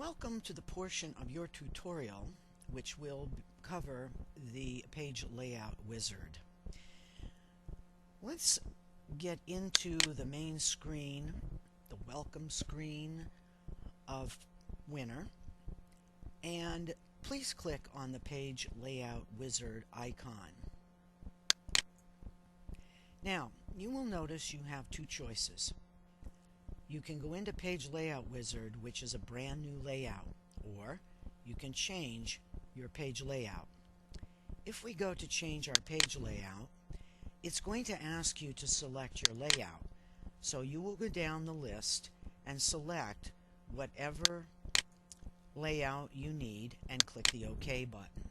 Welcome to the portion of your tutorial which will cover the page layout wizard. Let's get into the main screen, the welcome screen of Winner, and please click on the page layout wizard icon. Now, you will notice you have two choices. You can go into Page Layout Wizard, which is a brand new layout, or you can change your page layout. If we go to change our page layout, it's going to ask you to select your layout. So you will go down the list and select whatever layout you need and click the OK button.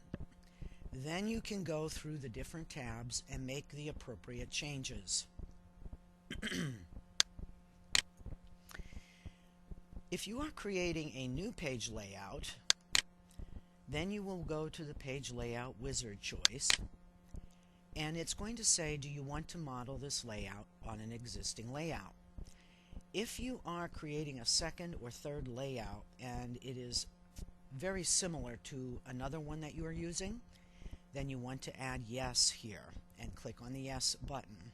Then you can go through the different tabs and make the appropriate changes. If you are creating a new page layout, then you will go to the Page Layout Wizard choice, and it's going to say, do you want to model this layout on an existing layout? If you are creating a second or third layout and it is very similar to another one that you are using, then you want to add yes here and click on the yes button.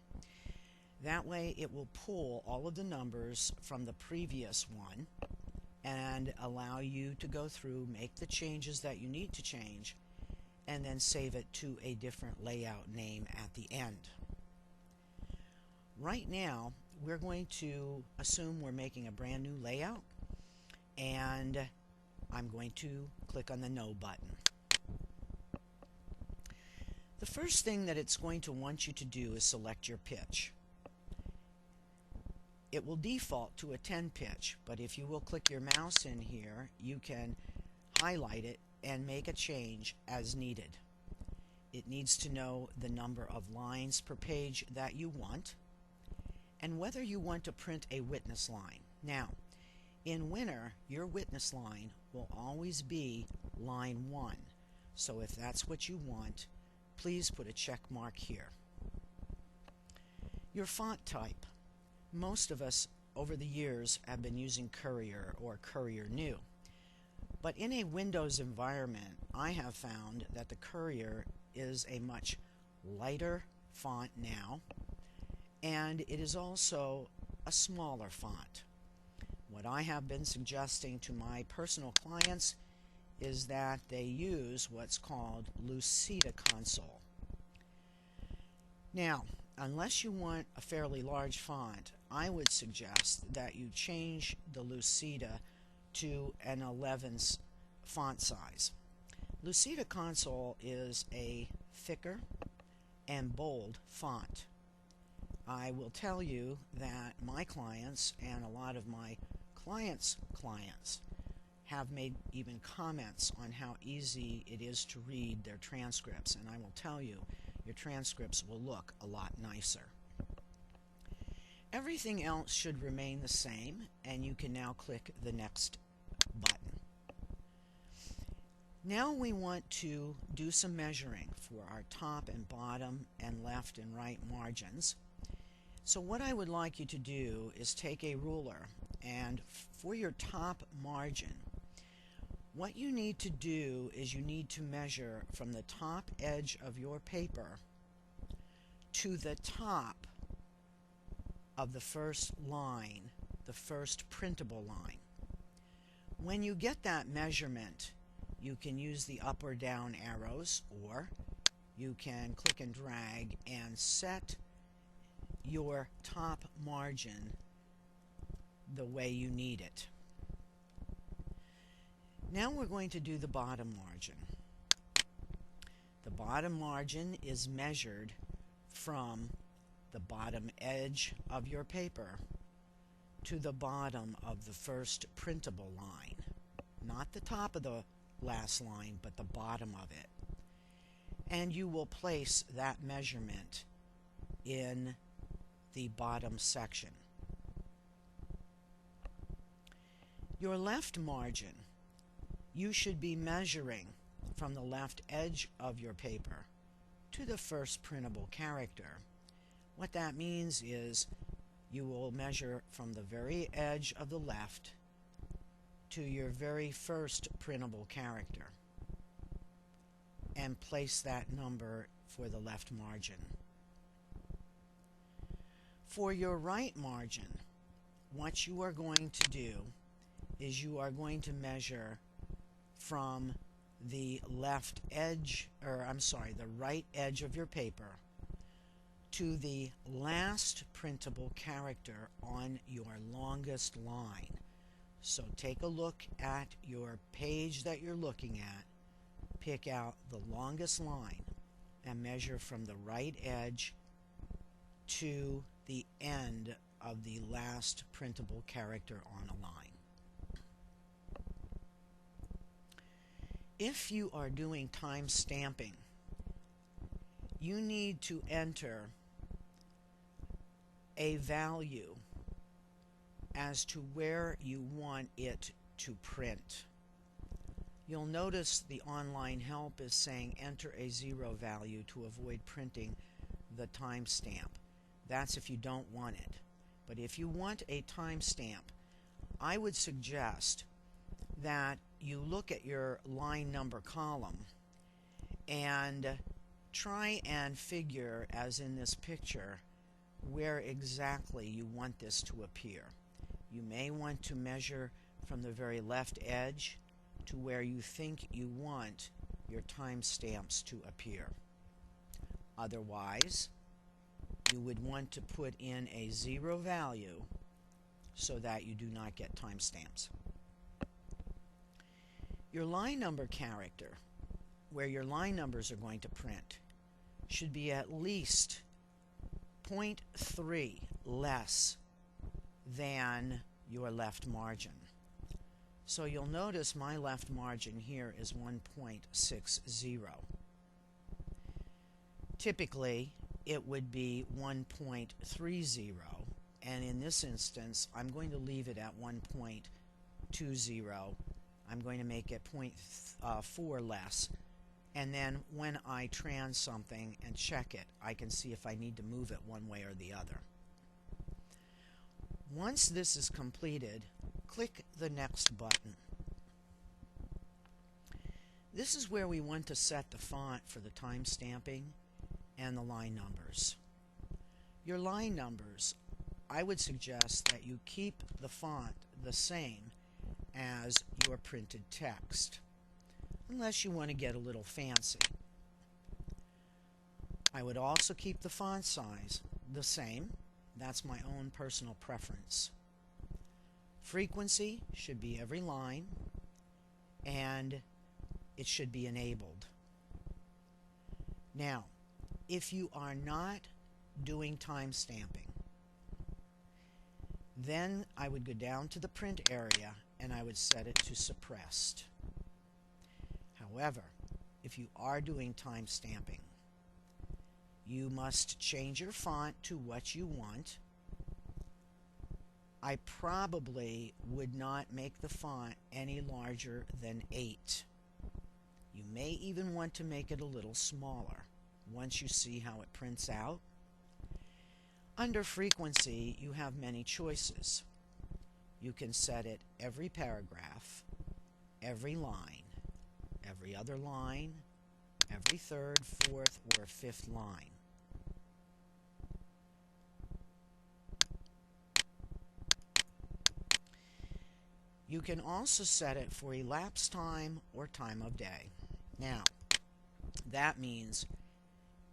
That way it will pull all of the numbers from the previous one and allow you to go through, make the changes that you need to change, and then save it to a different layout name at the end. Right now, we're going to assume we're making a brand new layout, and I'm going to click on the No button. The first thing that it's going to want you to do is select your pitch. It will default to a 10 pitch, but if you will click your mouse in here, you can highlight it and make a change as needed. It needs to know the number of lines per page that you want and whether you want to print a witness line. Now, in Winner, your witness line will always be line 1. So if that's what you want, please put a check mark here. Your font type. Most of us over the years have been using Courier or Courier New. But in a Windows environment, I have found that the Courier is a much lighter font now, and it is also a smaller font. What I have been suggesting to my personal clients is that they use what's called Lucida Console. Now, unless you want a fairly large font, I would suggest that you change the Lucida to an 11 font size. Lucida Console is a thicker and bold font. I will tell you that my clients and a lot of my clients' clients have made even comments on how easy it is to read their transcripts, and I will tell you, your transcripts will look a lot nicer. Everything else should remain the same, and you can now click the next button. Now we want to do some measuring for our top and bottom and left and right margins. So what I would like you to do is take a ruler, and for your top margin, what you need to do is you need to measure from the top edge of your paper to the top of the first line, the first printable line. When you get that measurement, you can use the up or down arrows, or you can click and drag and set your top margin the way you need it. Now we're going to do the bottom margin. The bottom margin is measured from the bottom edge of your paper to the bottom of the first printable line. Not the top of the last line, but the bottom of it. And you will place that measurement in the bottom section. Your left margin, you should be measuring from the left edge of your paper to the first printable character. What that means is you will measure from the very edge of the left to your very first printable character and place that number for the left margin. For your right margin, what you are going to do is you are going to measure from the right edge of your paper to the last printable character on your longest line. So take a look at your page that you're looking at, pick out the longest line, and measure from the right edge to the end of the last printable character on a line. If you are doing time stamping, you need to enter a value as to where you want it to print. You'll notice the online help is saying enter a 0 value to avoid printing the timestamp. That's if you don't want it. But if you want a timestamp, I would suggest that you look at your line number column and try and figure, as in this picture, where exactly you want this to appear. You may want to measure from the very left edge to where you think you want your timestamps to appear. Otherwise, you would want to put in a 0 value so that you do not get timestamps. Your line number character, where your line numbers are going to print, should be at least 0.3 less than your left margin. So you'll notice my left margin here is 1.60. Typically, it would be 1.30, and in this instance, I'm going to leave it at 1.20. I'm going to make it 0.4 less, and then when I trans something and check it, I can see if I need to move it one way or the other. Once this is completed, click the Next button. This is where we want to set the font for the time stamping and the line numbers. Your line numbers, I would suggest that you keep the font the same as your printed text, unless you want to get a little fancy. I would also keep the font size the same. That's my own personal preference. Frequency should be every line, and it should be enabled. Now, if you are not doing time stamping, then I would go down to the print area and I would set it to suppressed. However, if you are doing time stamping, you must change your font to what you want. I probably would not make the font any larger than 8. You may even want to make it a little smaller once you see how it prints out. Under frequency, you have many choices. You can set it every paragraph, every line, every other line, every third, fourth, or fifth line. You can also set it for elapsed time or time of day. Now, that means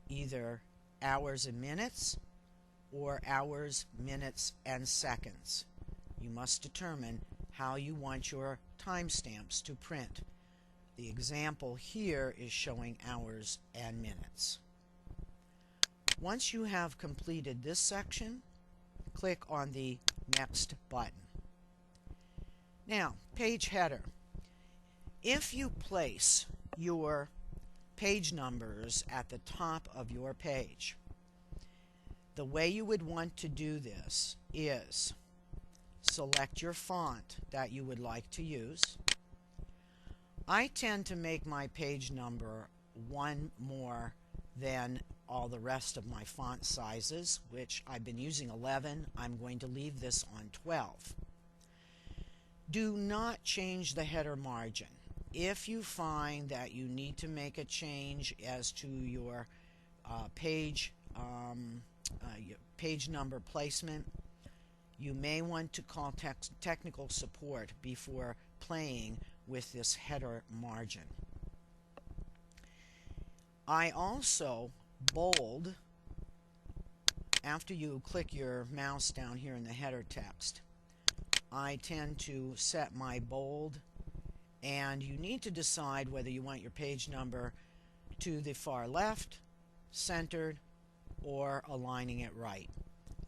either hours and minutes or hours, minutes, and seconds. You must determine how you want your timestamps to print. The example here is showing hours and minutes. Once you have completed this section, click on the Next button. Now, page header. If you place your page numbers at the top of your page, the way you would want to do this is select your font that you would like to use. I tend to make my page number one more than all the rest of my font sizes, which I've been using 11. I'm going to leave this on 12. Do not change the header margin. If you find that you need to make a change as to your page number placement, you may want to call technical support before playing with this header margin. I also bold, after you click your mouse down here in the header text, I tend to set my bold, and you need to decide whether you want your page number to the far left, centered, or aligning it right.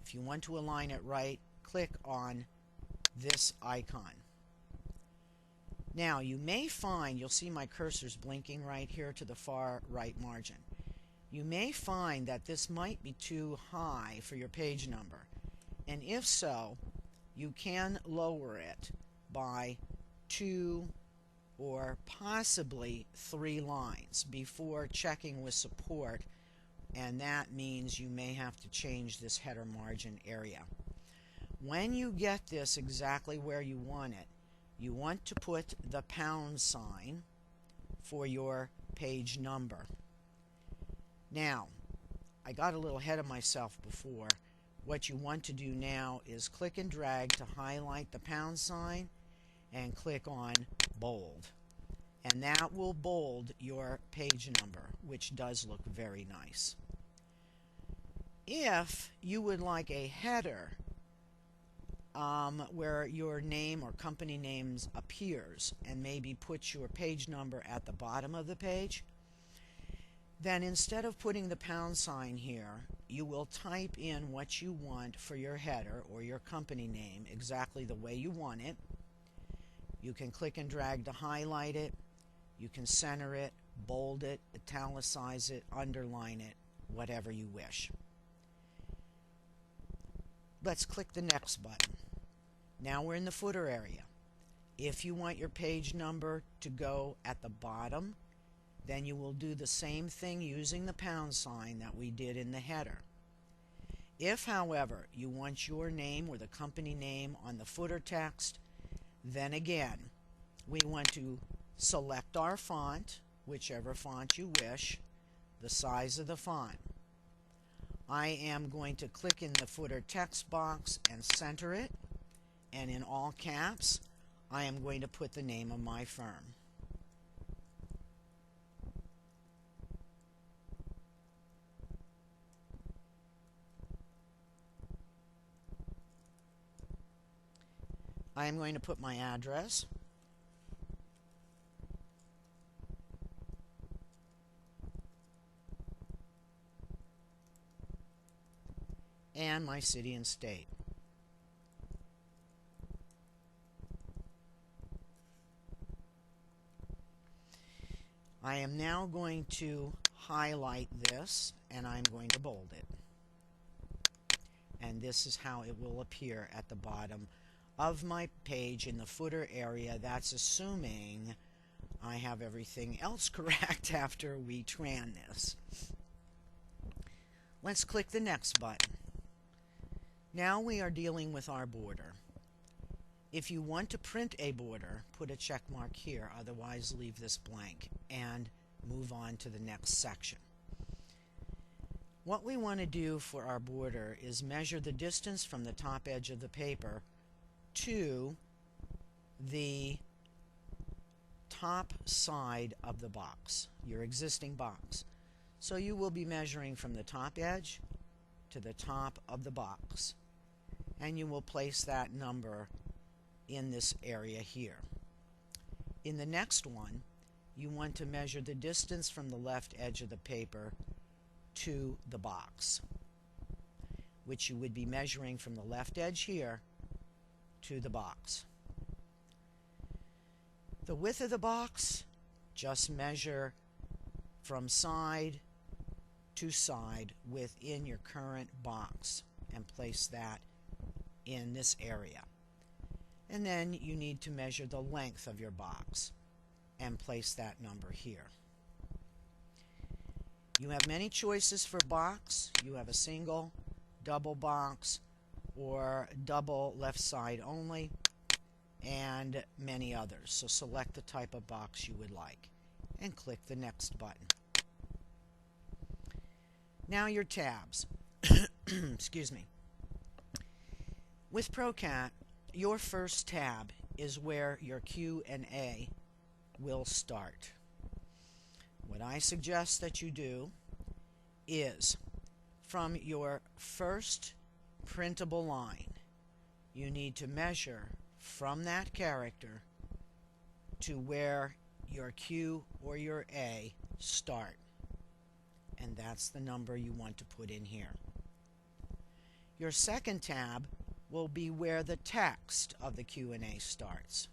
If you want to align it right, click on this icon. Now you may find, you'll see my cursor's blinking right here to the far right margin. You may find that this might be too high for your page number, and if so, you can lower it by 2 or possibly 3 lines before checking with support, and that means you may have to change this header margin area. When you get this exactly where you want it, you want to put the pound sign for your page number. Now, I got a little ahead of myself before. What you want to do now is click and drag to highlight the pound sign and click on bold. And that will bold your page number, which does look very nice. If you would like a header where your name or company names appears and maybe put your page number at the bottom of the page, then instead of putting the pound sign here, you will type in what you want for your header or your company name exactly the way you want it. You can click and drag to highlight it. You can center it, bold it, italicize it, underline it, whatever you wish. Let's click the next button. Now we're in the footer area. If you want your page number to go at the bottom, then you will do the same thing using the pound sign that we did in the header. If, however, you want your name or the company name on the footer text, then again, we want to select our font, whichever font you wish, the size of the font. I am going to click in the footer text box and center it, and in all caps, I am going to put the name of my firm. I am going to put my address. And my city and state. I am now going to highlight this, and I'm going to bold it. And this is how it will appear at the bottom of my page in the footer area. That's assuming I have everything else correct after we tran this. Let's click the next button. Now we are dealing with our border. If you want to print a border, put a check mark here, otherwise leave this blank and move on to the next section. What we want to do for our border is measure the distance from the top edge of the paper to the top side of the box, your existing box. So you will be measuring from the top edge to the top of the box, and you will place that number in this area here. In the next one, you want to measure the distance from the left edge of the paper to the box, which you would be measuring from the left edge here to the box. The width of the box, just measure from side to side within your current box and place that in this area. And then you need to measure the length of your box and place that number here. You have many choices for box. You have a single, double box, or double left side only. and many others. So select the type of box you would like and click the Next button. Now your tabs. Excuse me. With ProCAT, your first tab is where your Q&A will start. What I suggest that you do is from your first printable line, you need to measure from that character to where your Q or your A start. And that's the number you want to put in here. Your second tab will be where the text of the Q&A starts.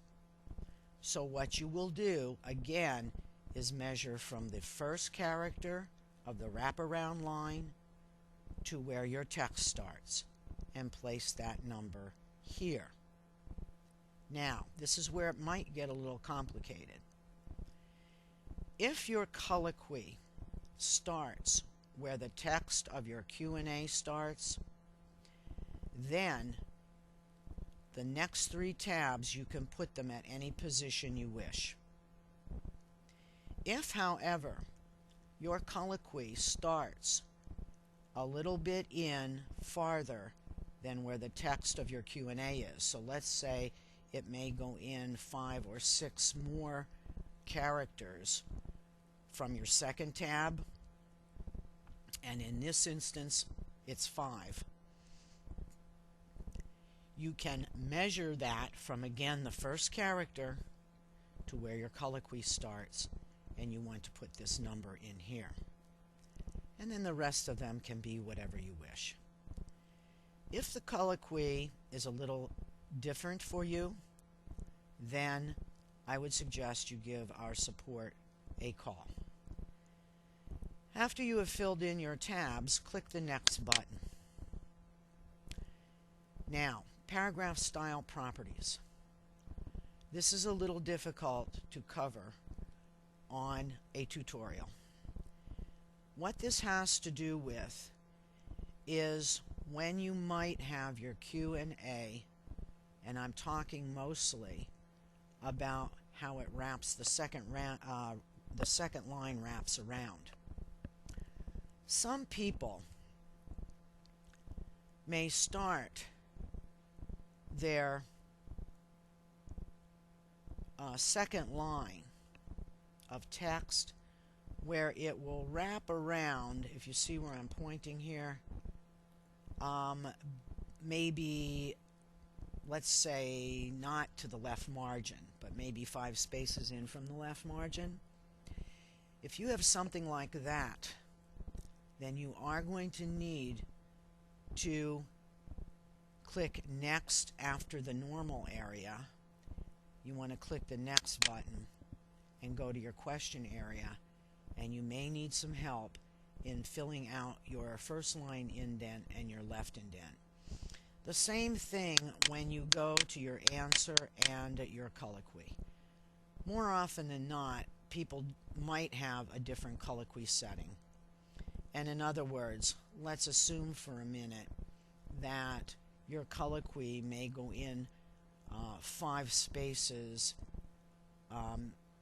So what you will do, again, is measure from the first character of the wraparound line to where your text starts and place that number here. Now, this is where it might get a little complicated. If your colloquy starts where the text of your Q&A starts, then the next three tabs you can put them at any position you wish. If, however, your colloquy starts a little bit in farther than where the text of your Q&A is, so let's say it may go in 5 or 6 more characters from your second tab, and in this instance it's 5. You can measure that from, again, the first character to where your colloquy starts, and you want to put this number in here. And then the rest of them can be whatever you wish. If the colloquy is a little different for you, then I would suggest you give our support a call. After you have filled in your tabs, click the Next button. Now, paragraph style properties. This is a little difficult to cover on a tutorial. What this has to do with is when you might have your Q&A, and I'm talking mostly about how it wraps the second line wraps around. Some people may start their second line of text where it will wrap around, if you see where I'm pointing here, maybe, let's say, not to the left margin, but maybe 5 spaces in from the left margin. If you have something like that, then you are going to need to click Next after the normal area. You want to click the Next button and go to your question area, and you may need some help in filling out your first line indent and your left indent. The same thing when you go to your answer and your colloquy. More often than not, people might have a different colloquy setting. And in other words, let's assume for a minute that your colloquy may go in 5 spaces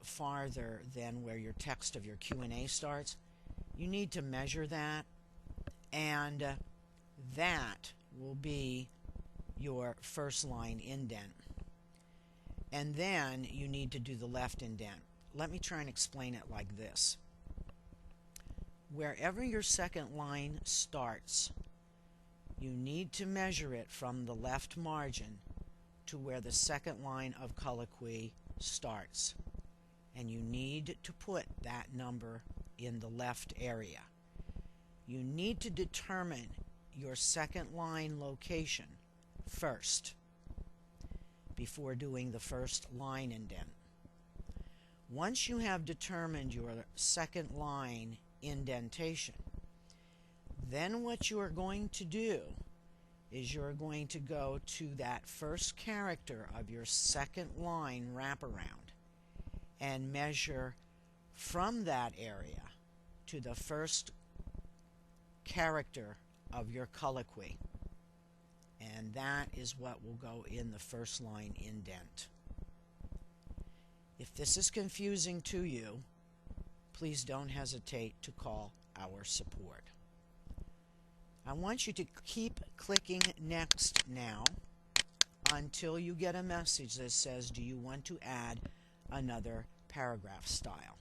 farther than where your text of your Q&A starts. You need to measure that, and that will be your first line indent. And then you need to do the left indent. Let me try and explain it like this. Wherever your second line starts, you need to measure it from the left margin to where the second line of colloquy starts. And you need to put that number in the left area. You need to determine your second line location first before doing the first line indent. Once you have determined your second line indentation, then what you are going to do is you're going to go to that first character of your second line wraparound and measure from that area to the first character of your colloquy. And that is what will go in the first line indent. If this is confusing to you, please don't hesitate to call our support. I want you to keep clicking Next now until you get a message that says, do you want to add another paragraph style?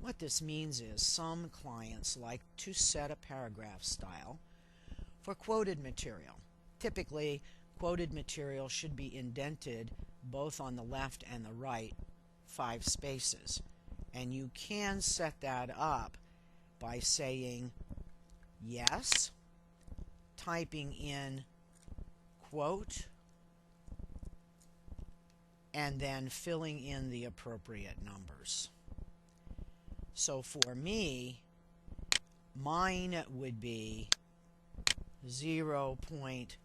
What this means is some clients like to set a paragraph style for quoted material. Typically, quoted material should be indented both on the left and the right 5 spaces. And you can set that up by saying yes, typing in quote, and then filling in the appropriate numbers. So for me, mine would be 0.50,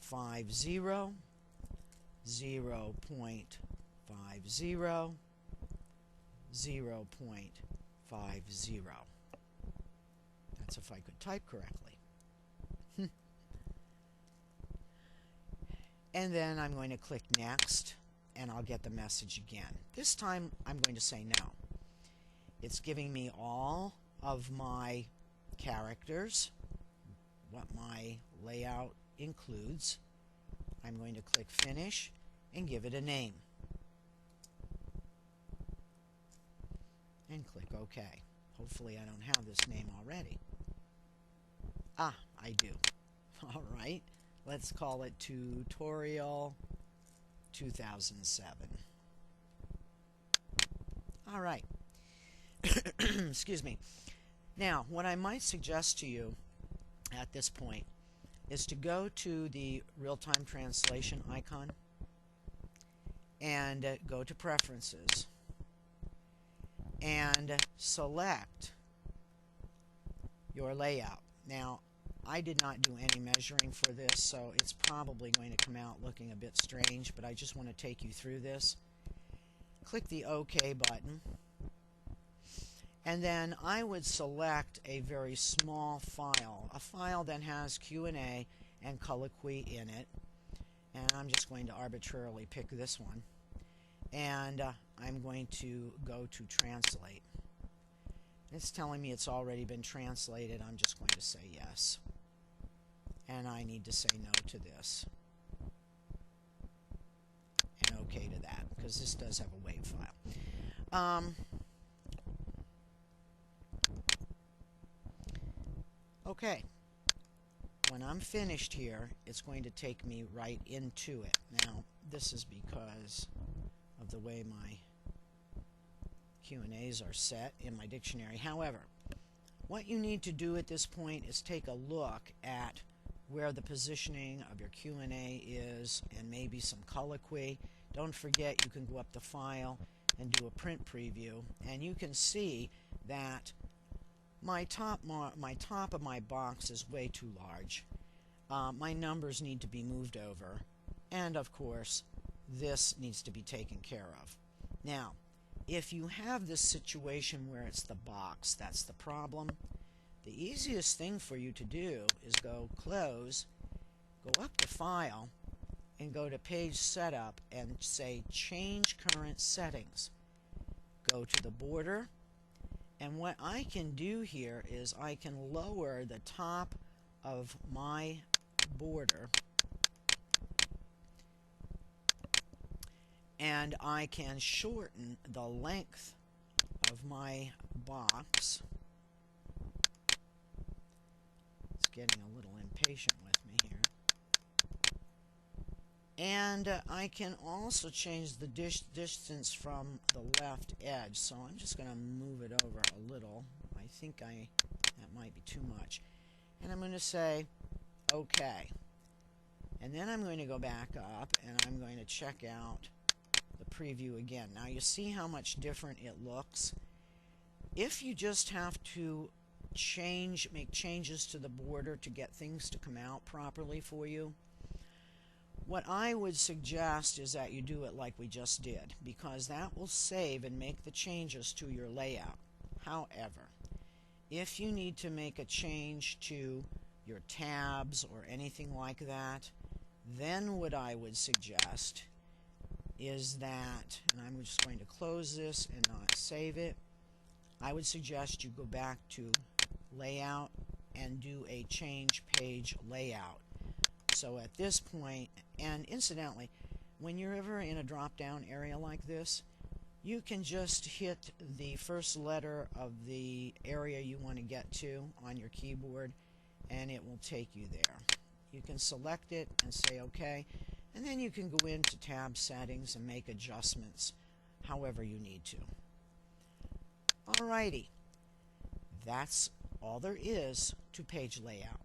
0.50, 0.50. That's if I could type correctly. And then I'm going to click Next, and I'll get the message again. This time I'm going to say no. It's giving me all of my characters, what my layout includes. I'm going to click Finish and give it a name. And click OK. Hopefully I don't have this name already. Ah, I do. All right. Let's call it Tutorial 2007. All right. Excuse me. Now, what I might suggest to you at this point is to go to the real-time translation icon and go to Preferences and select your layout. Now, I did not do any measuring for this, so it's probably going to come out looking a bit strange, but I just want to take you through this. Click the OK button, and then I would select a very small file, a file that has Q&A and colloquy in it, and I'm just going to arbitrarily pick this one, and I'm going to go to Translate. It's telling me it's already been translated. I'm just going to say yes. And I need to say no to this. And OK to that, because this does have a WAV file. Okay. When I'm finished here, it's going to take me right into it. Now, this is because of the way my Q&As are set in my dictionary. However, what you need to do at this point is take a look at where the positioning of your Q&A is and maybe some colloquy. Don't forget you can go up to File and do a print preview, and you can see that my top of my box is way too large. My numbers need to be moved over, and of course this needs to be taken care of. Now, if you have this situation where it's the box that's the problem, the easiest thing for you to do is go Close, go up to File, and go to Page Setup and say Change Current Settings. Go to the border, and what I can do here is I can lower the top of my border, and I can shorten the length of my box. It's getting a little impatient with me here. And I can also change the distance from the left edge. So I'm just going to move it over a little. I think that might be too much. And I'm going to say OK. And then I'm going to go back up and I'm going to check out the preview again. Now you see how much different it looks. If you just have to make changes to the border to get things to come out properly for you, what I would suggest is that you do it like we just did, because that will save and make the changes to your layout. However, if you need to make a change to your tabs or anything like that, then what I would suggest is that, and I'm just going to close this and not save it, I would suggest you go back to Layout and do a Change Page Layout. So at this point, and incidentally, when you're ever in a drop-down area like this, you can just hit the first letter of the area you want to get to on your keyboard, and it will take you there. You can select it and say OK, and then you can go into Tab Settings and make adjustments however you need to. Alrighty, that's all there is to page layout.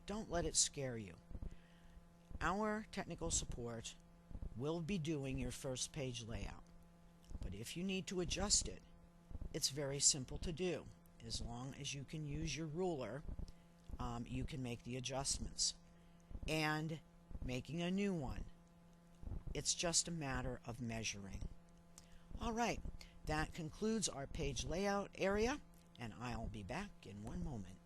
Don't let it scare you. Our technical support will be doing your first page layout, but if you need to adjust it, it's very simple to do. As long as you can use your ruler, you can make the adjustments. And making a new one, it's just a matter of measuring. Alright, that concludes our page layout area, and I'll be back in one moment.